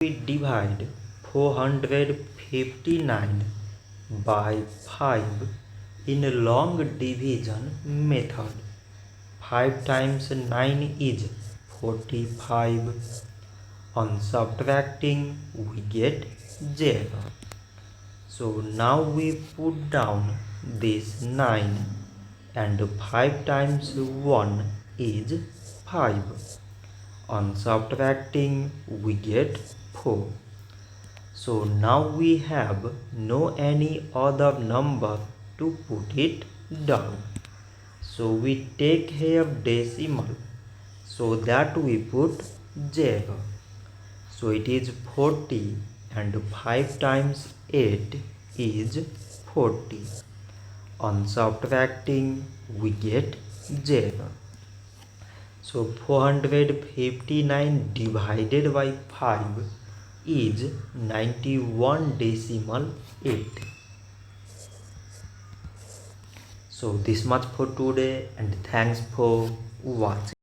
we divide 459 by 5 in a long division method. 5 times 9 is 45. On subtracting, we get 0. So now we put down this 9 and 5 times 1 is 5. On subtracting, we get 4. So now we have no any other number to put it down. So we take here decimal, so that we put 0. So it is 40 and 5 times 8 is 40. On subtracting, we get 0. So 459 divided by 5 is 91.8. So this much for today, and thanks for watching.